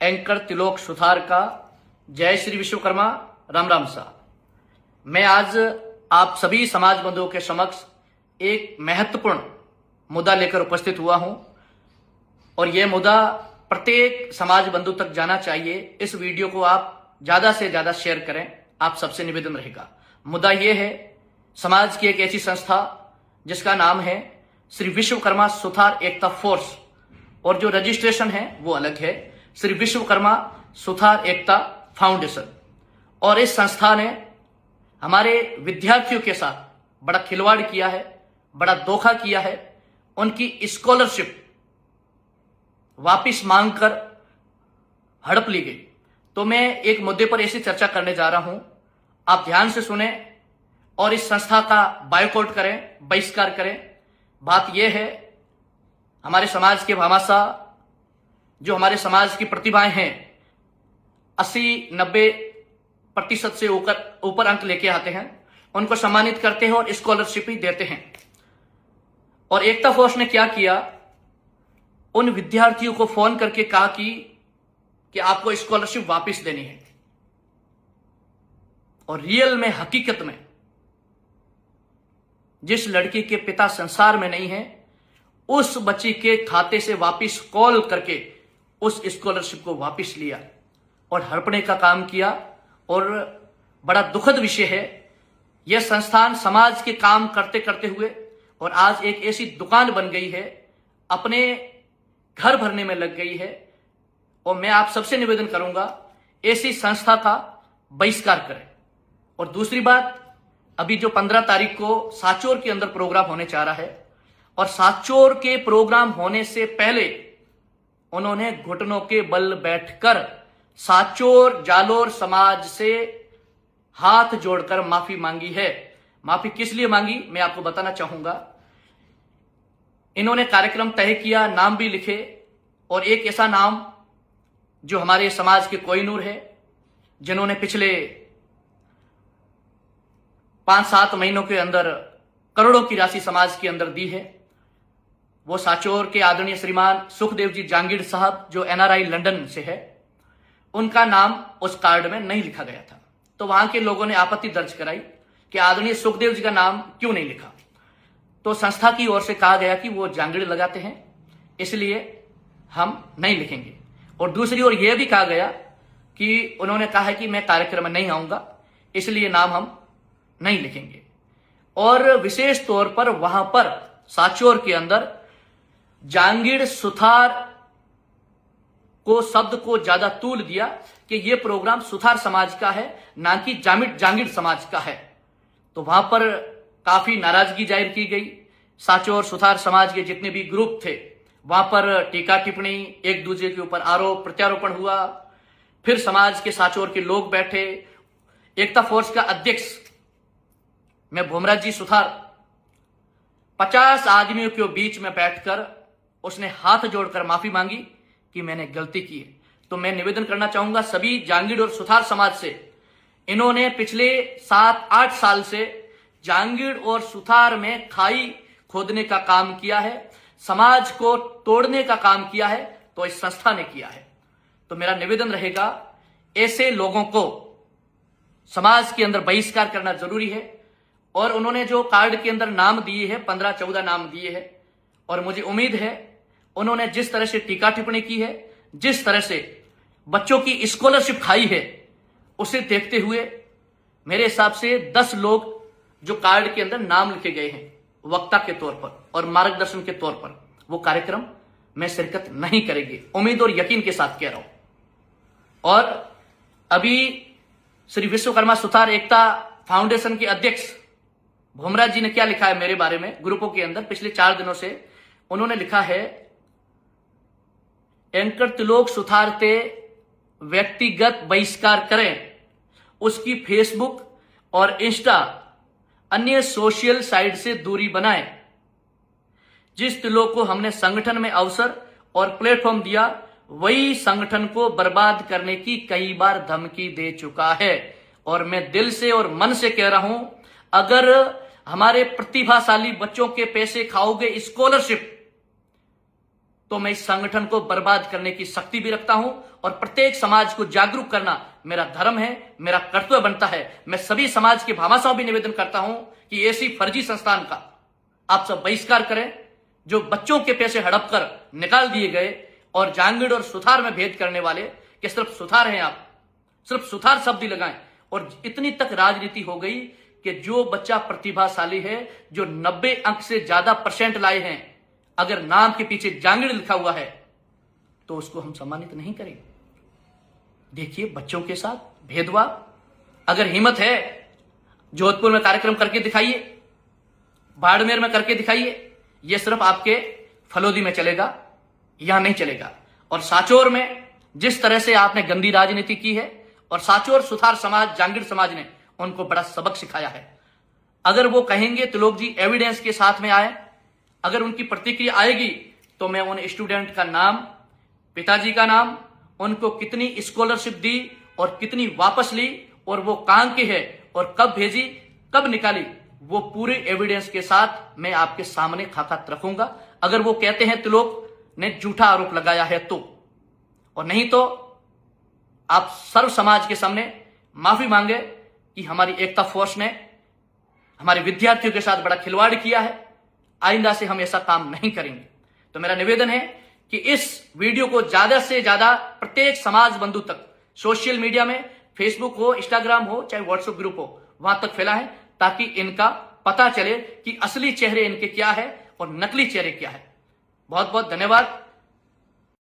Anchor Trilok Suthar का जय श्री विश्वकर्मा। राम राम सा। मैं आज आप सभी समाज बंधुओं के समक्ष एक महत्वपूर्ण मुद्दा लेकर उपस्थित हुआ हूं और यह मुद्दा प्रत्येक समाज बंधु तक जाना चाहिए। इस वीडियो को आप ज्यादा से ज्यादा शेयर करें, आप सबसे निवेदन रहेगा। मुद्दा यह है, समाज की एक ऐसी संस्था जिसका नाम है श्री विश्वकर्मा सुथार एकता फोर्स और जो रजिस्ट्रेशन है वो अलग है, श्री विश्वकर्मा सुथार एकता फाउंडेशन। और इस संस्था ने हमारे विद्यार्थियों के साथ बड़ा खिलवाड़ किया है, बड़ा धोखा किया है। उनकी स्कॉलरशिप वापिस मांगकर हड़प ली गई। तो मैं एक मुद्दे पर ऐसी चर्चा करने जा रहा हूं, आप ध्यान से सुने और इस संस्था का बायकॉट करें, बहिष्कार करें। बात यह है, हमारे समाज के भामाशाह, जो हमारे समाज की प्रतिभाएं हैं, 80-90% से ऊपर अंक लेके आते हैं, उनको सम्मानित करते हैं और स्कॉलरशिप ही देते हैं। और एकता फोर्स ने क्या किया, उन विद्यार्थियों को फोन करके कहा कि आपको स्कॉलरशिप वापस देनी है। और रियल में, हकीकत में जिस लड़की के पिता संसार में नहीं है, उस बच्ची के खाते से वापस कॉल करके उस स्कॉलरशिप को वापस लिया और हड़पने का काम किया। और बड़ा दुखद विषय है, यह संस्थान समाज के काम करते करते हुए और आज एक ऐसी दुकान बन गई है, अपने घर भरने में लग गई है। और मैं आप सबसे निवेदन करूंगा, ऐसी संस्था का बहिष्कार करें। और दूसरी बात, अभी जो 15 तारीख को साचोर के अंदर प्रोग्राम होने जा रहा है, और साचोर के प्रोग्राम होने से पहले उन्होंने घुटनों के बल बैठकर साचोर जालोर समाज से हाथ जोड़कर माफी मांगी है। माफी किस लिए मांगी, मैं आपको बताना चाहूंगा। इन्होंने कार्यक्रम तय किया, नाम भी लिखे, और एक ऐसा नाम जो हमारे समाज के कोहिनूर है, जिन्होंने पिछले 5-7 महीनों के अंदर करोड़ों की राशि समाज के अंदर दी है। वो साचोर के आदरणीय श्रीमान सुखदेव जी जांगीड़ साहब, जो NRI लंदन से है, उनका नाम उस कार्ड में नहीं लिखा गया था। तो वहां के लोगों ने आपत्ति दर्ज कराई कि आदरणीय सुखदेव जी का नाम क्यों नहीं लिखा। तो संस्था की ओर से कहा गया कि वो जांगीड़ लगाते हैं, इसलिए हम नहीं लिखेंगे। और दूसरी ओर यह भी कहा गया कि उन्होंने कहा है कि मैं कार्यक्रम में नहीं आऊंगा, इसलिए नाम हम नहीं लिखेंगे। और विशेष तौर पर वहां पर साचोर के अंदर जांगीड़ सुथार को शब्द को ज्यादा तूल दिया कि यह प्रोग्राम सुथार समाज का है, ना कि जांगीड़ समाज का है। तो वहां पर काफी नाराजगी जाहिर की गई। साचोर सुथार समाज के जितने भी ग्रुप थे, वहां पर टीका टिप्पणी, एक दूसरे के ऊपर आरोप प्रत्यारोपण हुआ। फिर समाज के साचोर के लोग बैठे। एकता फोर्स का अध्यक्ष मैं भूमराज जी सुथार 50 आदमियों के बीच में बैठकर उसने हाथ जोड़कर माफी मांगी कि मैंने गलती की है। तो मैं निवेदन करना चाहूंगा सभी जांगीड़ और सुथार समाज से, इन्होंने पिछले 7-8 साल से जांगीड़ और सुथार में खाई खोदने का काम किया है, समाज को तोड़ने का काम किया है, तो इस संस्था ने किया है। तो मेरा निवेदन रहेगा, ऐसे लोगों को समाज के अंदर बहिष्कार करना जरूरी है। और उन्होंने जो कार्ड के अंदर नाम दिए हैं, 15-14 नाम दिए हैं, और मुझे उम्मीद है उन्होंने जिस तरह से टीका टिप्पणी की है, जिस तरह से बच्चों की स्कॉलरशिप खाई है, उसे देखते हुए मेरे हिसाब से 10 लोग जो कार्ड के अंदर नाम लिखे गए हैं वक्ता के तौर पर और मार्गदर्शन के तौर पर, वो कार्यक्रम में शिरकत नहीं करेंगे। उम्मीद और यकीन के साथ कह रहा हूं। और अभी श्री विश्वकर्मा सुथार एकता फाउंडेशन के अध्यक्ष भूमराज जी ने क्या लिखा है मेरे बारे में ग्रुपों के अंदर पिछले 4 दिनों से, उन्होंने लिखा है, एंकर त्रिलोक सुथार ते व्यक्तिगत बहिष्कार करें, उसकी फेसबुक और इंस्टा अन्य सोशल साइट से दूरी बनाएं। जिस त्रिलोक को हमने संगठन में अवसर और प्लेटफॉर्म दिया, वही संगठन को बर्बाद करने की कई बार धमकी दे चुका है। और मैं दिल से और मन से कह रहा हूं, अगर हमारे प्रतिभाशाली बच्चों के पैसे खाओगे स्कॉलरशिप, तो मैं इस संगठन को बर्बाद करने की शक्ति भी रखता हूं और प्रत्येक समाज को जागरूक करना मेरा धर्म है, मेरा कर्तव्य बनता है। मैं सभी समाज के भामाशाह भी निवेदन करता हूं कि ऐसी फर्जी संस्थान का आप सब बहिष्कार करें जो बच्चों के पैसे हड़प कर निकाल दिए गए और जांगिड़ और सुथार में भेद करने वाले कि सिर्फ सुथार हैं, आप सिर्फ सुथार शब्द ही लगाएं। और इतनी तक राजनीति हो गई कि जो बच्चा प्रतिभाशाली है, जो 90 अंक से ज्यादा % लाए हैं, अगर नाम के पीछे जांगिड़ लिखा हुआ है तो उसको हम सम्मानित नहीं करेंगे। देखिए, बच्चों के साथ भेदभाव, अगर हिम्मत है जोधपुर में कार्यक्रम करके दिखाइए, बाड़मेर में करके दिखाइए। यह सिर्फ आपके फलोदी में चलेगा, यहां नहीं चलेगा। और सांचौर में जिस तरह से आपने गंदी राजनीति की है, और सांचौर सुथार समाज, जांगिड़ समाज ने उनको बड़ा सबक सिखाया है। अगर वो कहेंगे तो लोग जी एविडेंस के साथ में आए, अगर उनकी प्रतिक्रिया आएगी तो मैं उन स्टूडेंट का नाम, पिताजी का नाम, उनको कितनी स्कॉलरशिप दी और कितनी वापस ली और वो कहां की है और कब भेजी, कब निकाली, वो पूरे एविडेंस के साथ मैं आपके सामने खाका रखूंगा। अगर वो कहते हैं तो लोग ने झूठा आरोप लगाया है तो, और नहीं तो आप सर्व समाज के सामने माफी मांगे कि हमारी एकता फोर्स ने हमारे विद्यार्थियों के साथ बड़ा खिलवाड़ किया है, आइंदा से हम ऐसा काम नहीं करेंगे। तो मेरा निवेदन है कि इस वीडियो को ज्यादा से ज्यादा प्रत्येक समाज बंधु तक, सोशल मीडिया में, फेसबुक हो, इंस्टाग्राम हो, चाहे व्हाट्सएप ग्रुप हो, वहां तक फैलाएं ताकि इनका पता चले कि असली चेहरे इनके क्या है और नकली चेहरे क्या है। बहुत बहुत धन्यवाद।